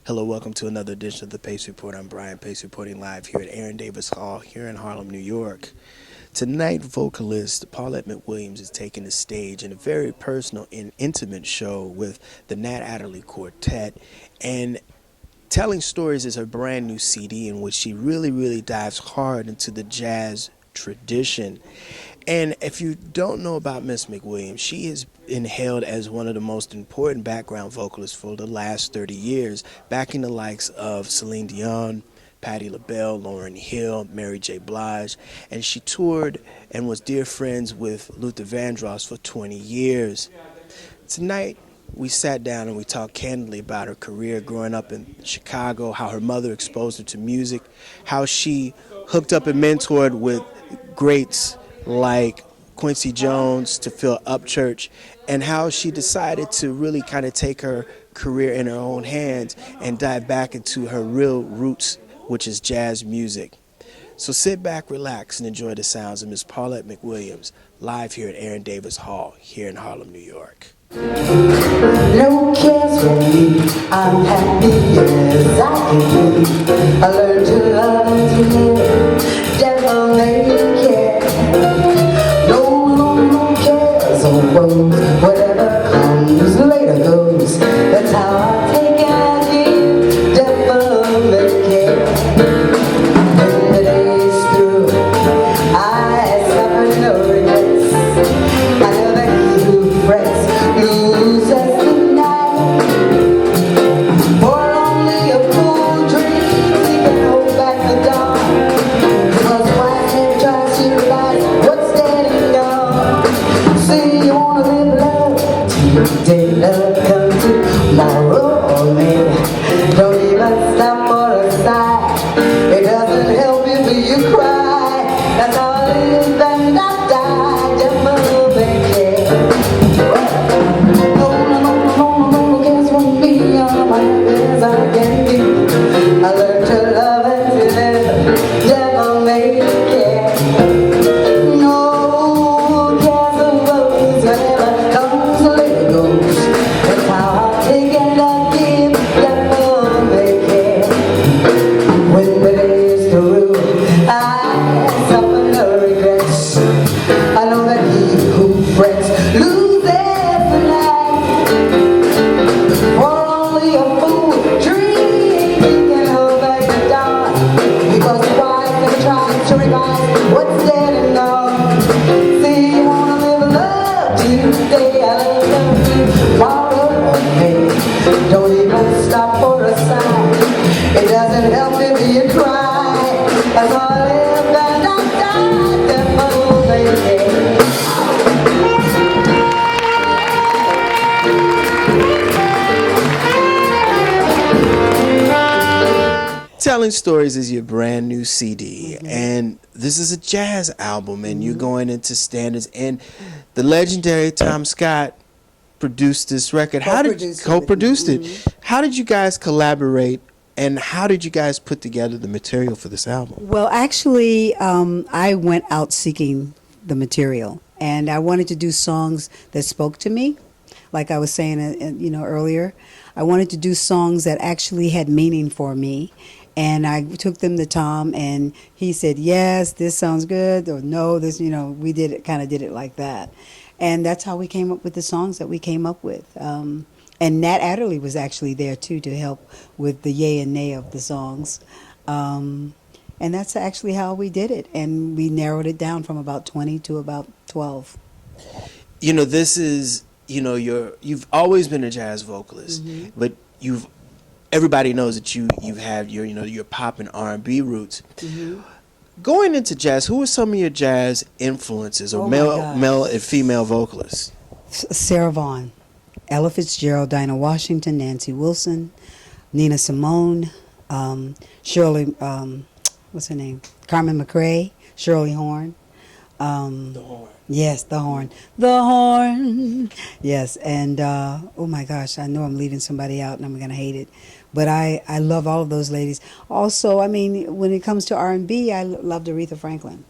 Hello, welcome to another edition of the Pace Report. I'm Brian Pace reporting live here at Aaron Davis Hall here in Harlem, New York. Tonight, vocalist Paulette McWilliams is taking the stage in a very personal and intimate show with the Nat Adderely Quartet. And Telling Stories is her brand new CD in which she really dives hard into the jazz tradition. And if you don't know about Miss McWilliams, she has been hailed as one of the most important background vocalists for the last 30 years, backing the likes of Celine Dion, Patti LaBelle, Lauryn Hill, Mary J. Blige, and she toured and was dear friends with Luther Vandross for 20 years. Tonight, we sat down and we talked candidly about her career growing up in Chicago, how her mother exposed her to music, how she hooked up and mentored with greats like Quincy Jones to fill Upchurch, and how she decided to really kind of take her career in her own hands and dive back into her real roots, which is jazz music. So sit back, relax, and enjoy the sounds of Miss Paulette McWilliams live here at Aaron Davis Hall here in Harlem, New York. No cares for me, I'm happy as I can be. I learned to love and to live, devil may care. No cares or woes, whatever comes later goes. That's how I take it as you, devil may care. When the day is through, I suffer no regrets. I know that he who frets loses the night. For only a fool dreams he can hold back the dawn. Because wise man tries to realize what's dead and gone. Say you wanna live love today, love comes tomorrow, man. Don't even stop for a sigh. It doesn't help if you cry. That's how I live and I die. Just move and care. No cares for me, I'm happy as I can be. I learned to love and to live, devil may care. No cares of woes, whatever comes later goes. That's how I take and I give, devil may care. When the day is through, I suffer no regrets. I know that he who frets loses the night. For only a fool dreams he can hold back the dawn. Because wise never tries to revise what's dead and gone. See, you wanna live love today, I love tomorrow, hey. Don't even stop for a sigh. It doesn't help if you cry. That's all I live and I die. Devil may care. Telling Stories is your brand new CD, and this is a jazz album, and you're going into standards. And the legendary Tom Scott produced this record. Co-produced it. How did you guys collaborate, and how did you guys put together the material for this album? Well, actually, I went out seeking the material, and I wanted to do songs that spoke to me, like I was saying, earlier. I wanted to do songs that actually had meaning for me, and I took them to Tom, and he said, "Yes, this sounds good," or "No, this," we did it like that, and that's how we came up with the songs that we came up with. And Nat Adderely was actually there too to help with the yay and nay of the songs. And that's actually how we did it. And we narrowed it down from about 20 to about 12. This is, you've always been a jazz vocalist, but everybody knows that you have your pop and R&B roots. Going into jazz, who are some of your jazz influences, or male and female vocalists? Sarah Vaughan, Ella Fitzgerald, Dinah Washington, Nancy Wilson, Nina Simone, Shirley, what's her name? Carmen McRae, Shirley Horn. The horn. Yes, the horn. The horn. Yes, and oh my gosh, I know I'm leaving somebody out and I'm going to hate it. But I love all of those ladies. Also, I mean, when it comes to R&B, I loved Aretha Franklin,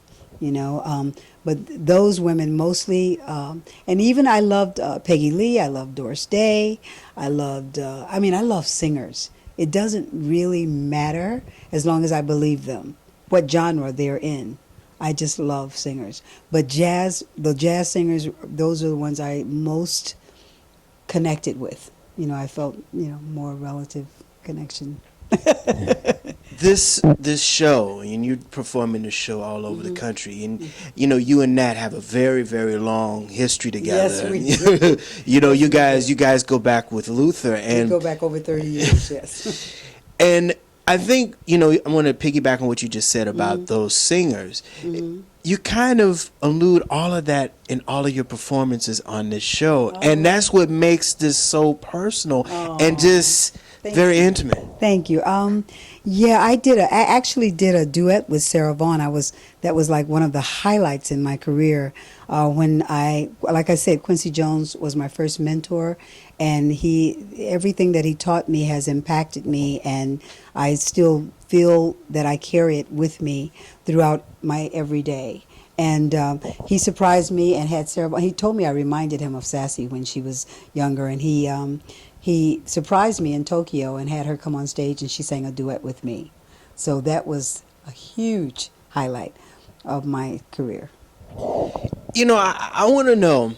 But those women mostly, and even I loved Peggy Lee, I loved Doris Day, I loved, I love singers. It doesn't really matter as long as I believe them, what genre they're in. I just love singers. But the jazz singers, those are the ones I most connected with. I felt, more relative connection. This show, and you're performing this show all over the country, and you and Nat have a very, very long history together. Yes, we do. You guys go back with Luther, and We go back over 30 years, yes. and I think I want to piggyback on what you just said about those singers. You kind of allude all of that in all of your performances on this show, and that's what makes this so personal and just very intimate. Thank you. Yeah, I actually did a duet with Sarah Vaughan. That was like one of the highlights in my career. Like I said, Quincy Jones was my first mentor, and everything that he taught me has impacted me, and I still feel that I carry it with me throughout my everyday. And he surprised me and had Sarah Vaughan. He told me I reminded him of Sassy when she was younger, and he surprised me in Tokyo and had her come on stage, and she sang a duet with me. So that was a huge highlight of my career. I want to know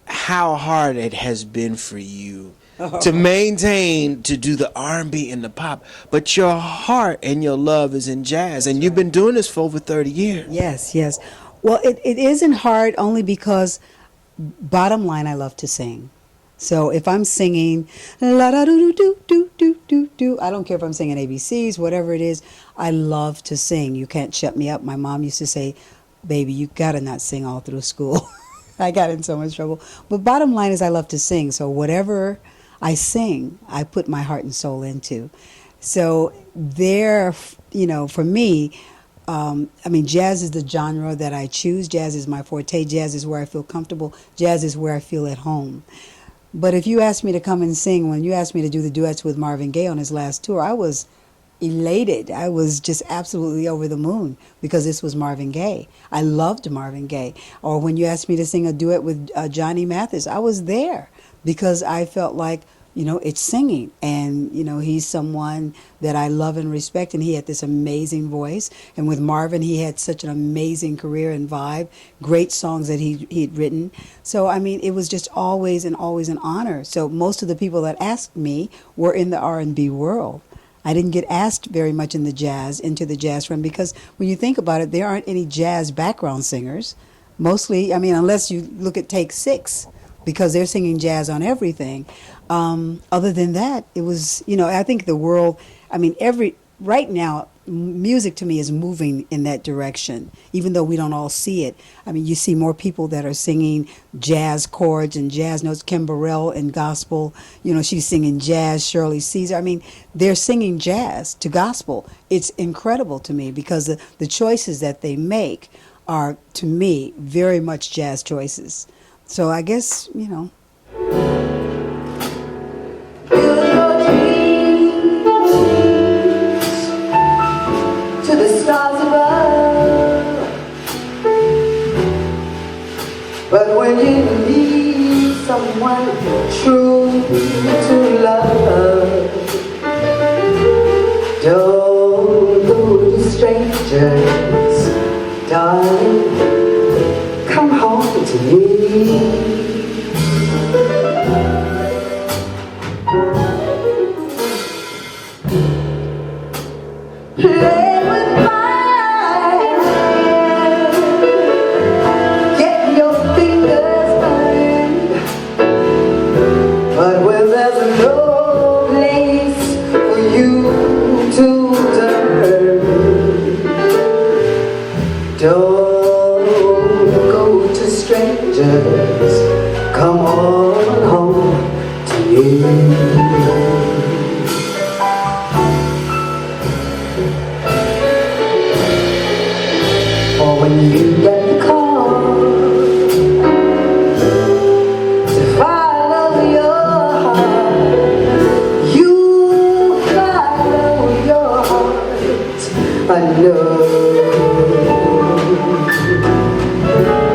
how hard it has been for you to maintain, to do the R&B and the pop, but your heart and your love is in jazz, and you've been doing this for over 30 years. Yes. Well, it isn't hard only because, bottom line, I love to sing. So if I'm singing la da do do do do do do, I don't care if I'm singing ABCs, whatever it is, I love to sing. You can't shut me up. My mom used to say, "Baby, you gotta not sing all through school." I got in so much trouble. But bottom line is I love to sing. So whatever I sing, I put my heart and soul into. So for me, jazz is the genre that I choose. Jazz is my forte. Jazz is where I feel comfortable. Jazz is where I feel at home. But if you asked me to come and sing, when you asked me to do the duets with Marvin Gaye on his last tour, I was elated. I was just absolutely over the moon because this was Marvin Gaye. I loved Marvin Gaye. Or when you asked me to sing a duet with Johnny Mathis, I was there because I felt like, it's singing. And, he's someone that I love and respect, and he had this amazing voice. And with Marvin, he had such an amazing career and vibe, great songs that he'd written. So, it was just always an honor. So most of the people that asked me were in the R&B world. I didn't get asked very much into the jazz front, because when you think about it, there aren't any jazz background singers. Mostly, unless you look at Take Six, because they're singing jazz on everything. Other than that, it was, I think the world, right now, music to me is moving in that direction, even though we don't all see it. You see more people that are singing jazz chords and jazz notes. Kim Burrell in gospel, she's singing jazz. Shirley Caesar, they're singing jazz to gospel. It's incredible to me because the choices that they make are, to me, very much jazz choices. So I guess, to the stars above. But when you need someone true to love, don't go to strangers, darling, come home to me. Play with fire, get your fingers burned. But when there's no place for you to turn, don't go to strangers, come on home to me. When you get the call to follow your heart, you follow your heart. I know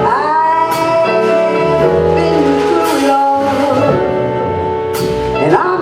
I've been through long, and I'm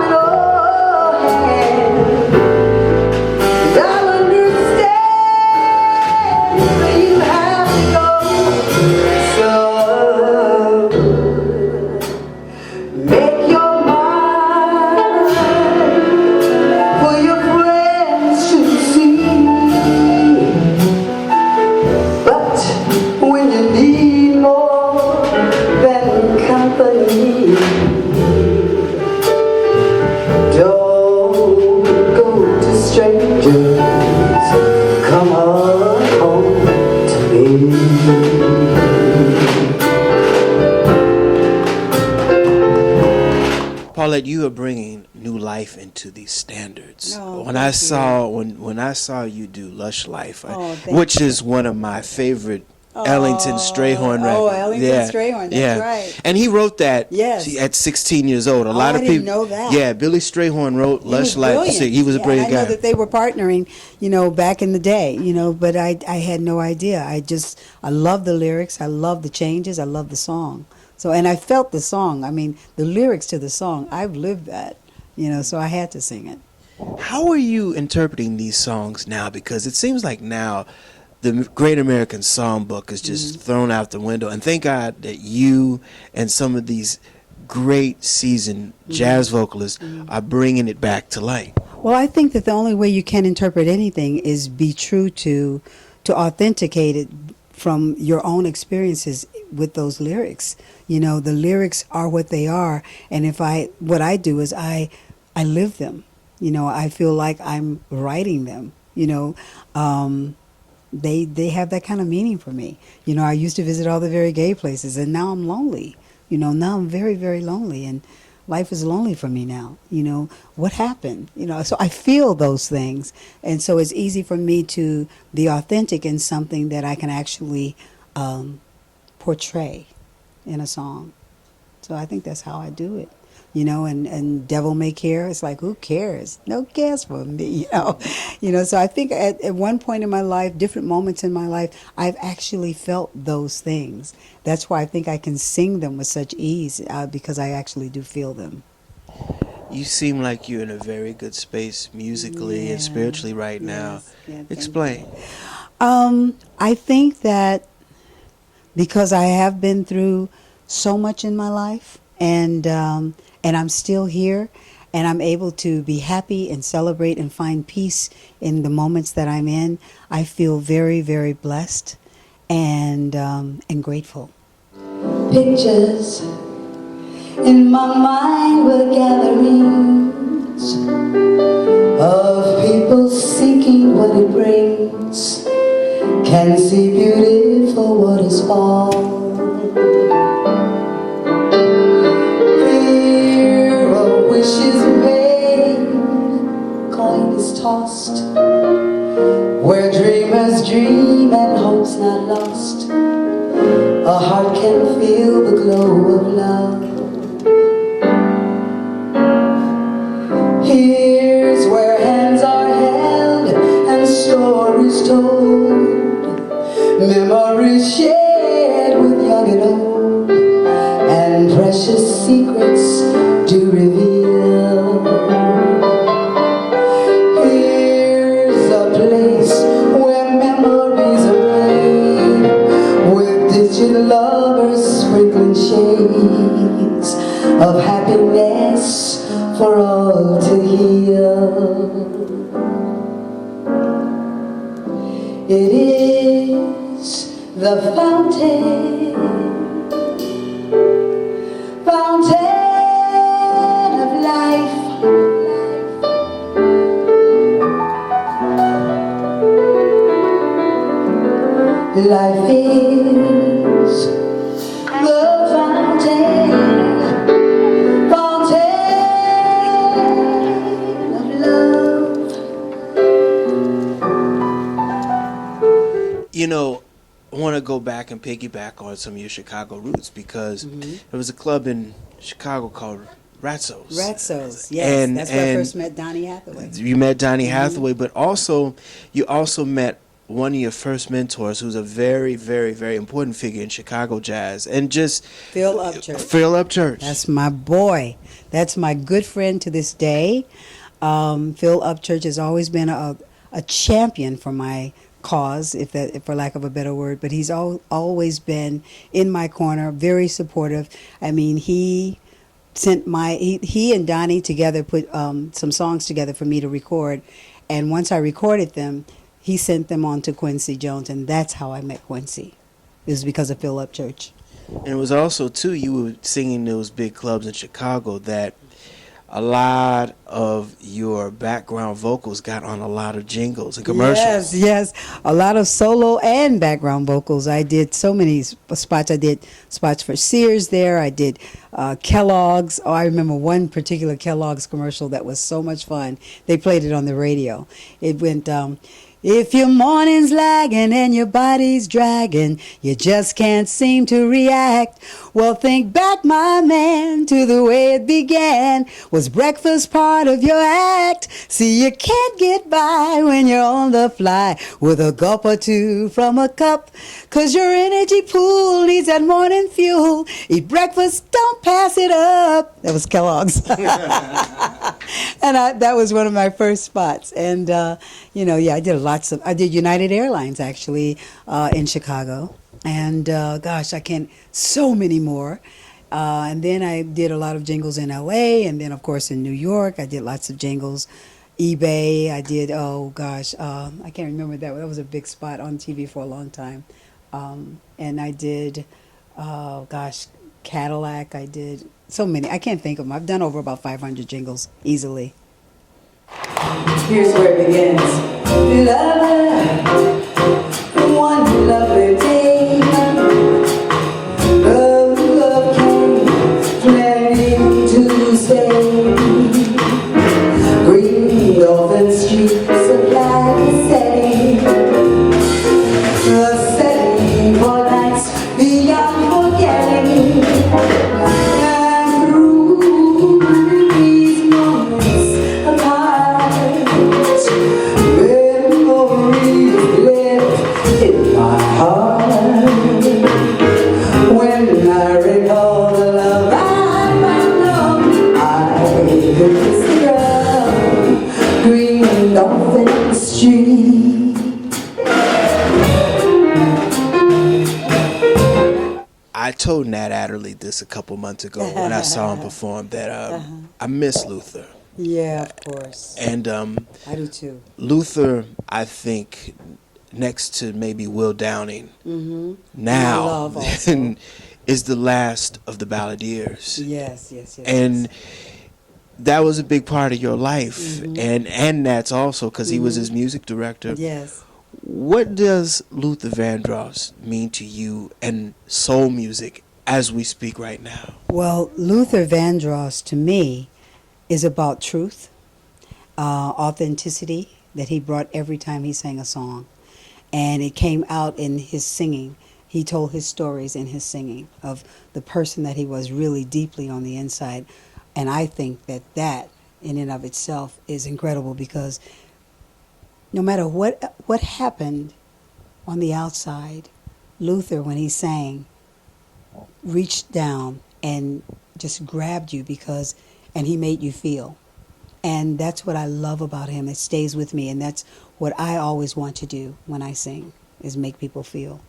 to these standards. Oh, when thank I you. saw when I saw you do Lush Life, Oh, thank which is one of my favorite Ellington Strayhorn records. Oh, Ellington Strayhorn, that's right. And he wrote that Yes. at 16 years old. A Oh, lot I of didn't people know that. Yeah, Billy Strayhorn wrote He Lush was Life. brilliant. He was a Yeah, brilliant I know guy. that they were partnering, back in the day, but I had no idea. I love the lyrics. I love the changes. I love the song. So, and I felt the song. I mean, the lyrics to the song, I've lived that, so I had to sing it. How are you interpreting these songs now? Because it seems like now the Great American Songbook is just thrown out the window. And thank God that you and some of these great seasoned jazz vocalists are bringing it back to light. Well, I think that the only way you can interpret anything is be true to authenticate it from your own experiences with those lyrics. The lyrics are what they are, and what I do is I live them. I feel like I'm writing them. They have that kind of meaning for me. I used to visit all the very gay places, and now I'm lonely. Now I'm very, very lonely, and life is lonely for me now. What happened? So I feel those things, and so it's easy for me to be authentic in something that I can actually portray in a song. So I think that's how I do it. And Devil May Care, it's like, who cares? No cares for me, So I think at one point in my life, different moments in my life, I've actually felt those things. That's why I think I can sing them with such ease, because I actually do feel them. You seem like you're in a very good space musically and spiritually right now. Yeah, Explain. I think that because I have been through so much in my life, and I'm still here, and I'm able to be happy and celebrate and find peace in the moments that I'm in. I feel very, very blessed and grateful. Pictures in my mind were gatherings of people seeking what it brings. Can see beauty for what is all. Wishes made, coin is tossed, where dreamers dream and hope's not lost. A heart can feel the glow of love. Here's where hands are held and stories told, memories shared with young and old, and precious secrets to reveal. Here's a place where memories are made, with digital lovers sprinkling shades of happiness for all to heal. It is the fountain of life. Life is the fountain of love. I want to go back and piggyback on some of your Chicago roots, because there was a club in Chicago called Ratso's. Ratso's, yes. That's where I first met Donny Hathaway. You met Donny Hathaway, but you also met one of your first mentors, who's a very, very, very important figure in Chicago jazz, and just Phil Upchurch. Phil Upchurch. That's my boy. That's my good friend to this day. Phil Upchurch has always been a champion for my cause, for lack of a better word, but he's always been in my corner, very supportive. I mean, he and Donnie together put some songs together for me to record, and once I recorded them, he sent them on to Quincy Jones, and that's how I met Quincy. It was because of Phil Upchurch. And it was also, too, you were singing those big clubs in Chicago that a lot of your background vocals got on a lot of jingles and commercials. Yes, yes. A lot of solo and background vocals. I did so many spots. I did spots for Sears there. I did Kellogg's. Oh, I remember one particular Kellogg's commercial that was so much fun. They played it on the radio. It went, if your morning's lagging and your body's dragging, you just can't seem to react. Well, think back, my man, to the way it began. Was breakfast part of your act? See, you can't get by when you're on the fly with a gulp or two from a cup. 'Cause your energy pool needs that morning fuel. Eat breakfast, don't pass it up. That was Kellogg's. And that was one of my first spots. And, yeah, I did United Airlines, actually, in Chicago. And, so many more. And then I did a lot of jingles in L.A. And then, of course, in New York, I did lots of jingles. eBay, I did, I can't remember that. That was a big spot on TV for a long time. And I did, Cadillac. I did so many. I can't think of them. I've done over about 500 jingles easily. Here's where it begins. Love, one lovely day, love came planning to stay. Green velvet streets of light setting, a setting for nights beyond forgetting. And through these moments apart, memories live in my heart. When I recall the love I found, I could kiss the green dolphin street. I told Nat Adderley this a couple months ago when I saw him perform that I miss Luther. Yeah, of course. And I do too. Luther, I think, next to maybe Will Downing, I now love also. is the last of the balladeers. Yes. And that was a big part of your life, and Nat's also, because he was his music director. Yes. What does Luther Vandross mean to you and soul music as we speak right now? Well, Luther Vandross, to me, is about truth, authenticity that he brought every time he sang a song. And it came out in his singing. He told his stories in his singing of the person that he was really deeply on the inside. And I think that in and of itself is incredible, because no matter what happened on the outside, Luther, when he sang, reached down and just grabbed you and he made you feel. And that's what I love about him. It stays with me, and that's what I always want to do when I sing, is make people feel.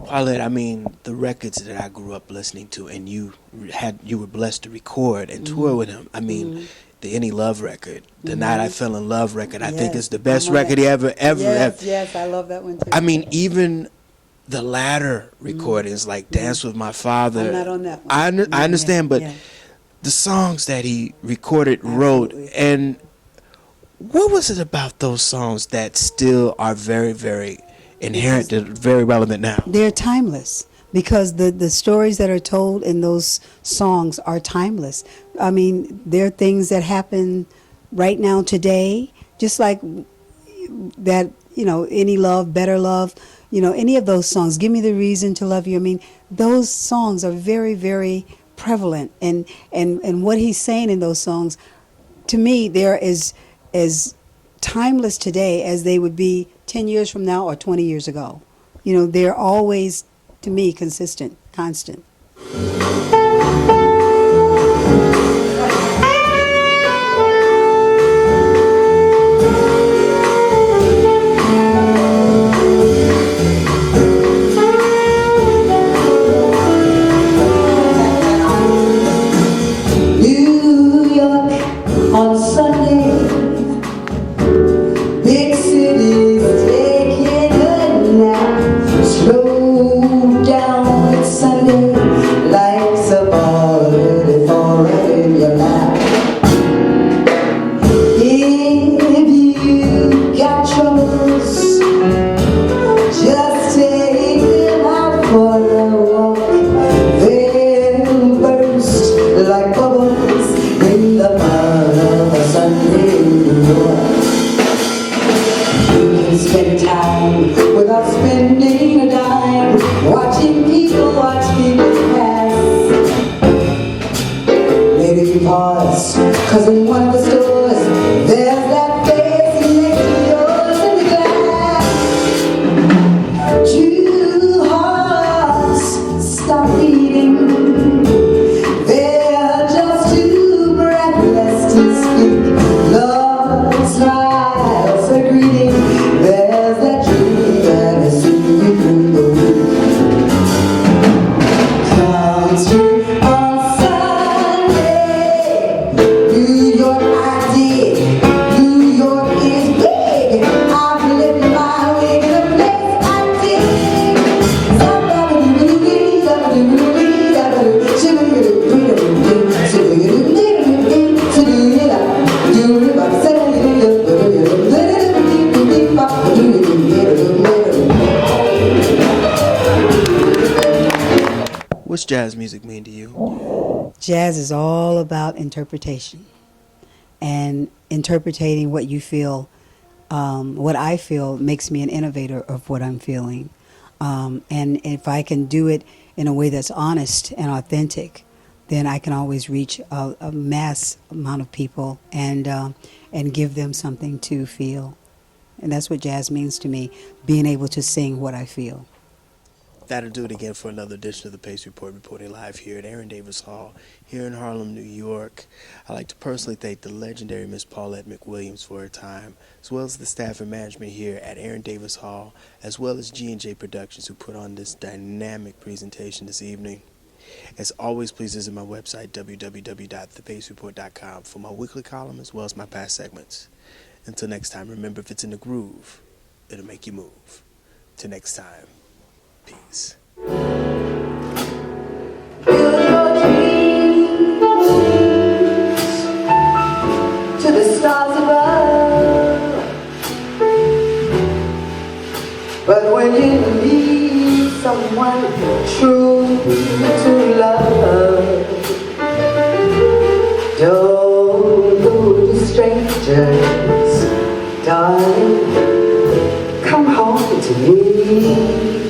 Paulette, I mean, the records that I grew up listening to, and you were blessed to record and tour with him. I mean, the Any Love record, the Night I Fell in Love record, I think is the best record he ever Yes, I love that one too. I mean, even the latter recordings, like Dance with My Father. I'm not on that one. I understand, but the songs that he recorded, wrote, and what was it about those songs that still are very, very inherent, very relevant now? They're timeless, because the stories that are told in those songs are timeless. I mean, they're things that happen right now today, just like that, Any Love, Better Love, any of those songs, Give Me the Reason to Love You. I mean, those songs are very, very prevalent, and what he's saying in those songs, to me, they're as timeless today as they would be 10 years from now or 20 years ago. They're always, to me, consistent, constant. New York on Sunday, big cities taking a nap. Slow down, it's Sunday, like some 'cause in one of the stores there's that face next to yours in the glass. Two hearts stop beating. They're just too breathless to speak. Love smiles a greeting. There's that dream that has seen you through the week. Comes to on Sunday. New York I did. New York is big. I've lived my way in a place I dig. What's jazz music mean to you? Jazz is all about interpretation and interpreting what you feel. What I feel makes me an innovator of what I'm feeling. And if I can do it in a way that's honest and authentic, then I can always reach a mass amount of people and give them something to feel. And that's what jazz means to me, being able to sing what I feel. That'll do it again for another edition of the Pace Report, reporting live here at Aaron Davis Hall, here in Harlem, New York. I'd like to personally thank the legendary Miss Paulette McWilliams for her time, as well as the staff and management here at Aaron Davis Hall, as well as G&J Productions, who put on this dynamic presentation this evening. As always, please visit my website, www.thepacereport.com, for my weekly column as well as my past segments. Until next time, remember, if it's in the groove, it'll make you move. Till next time. Peace. To the stars above, but when you need someone true to love, don't go to strangers, darling. Come home to me.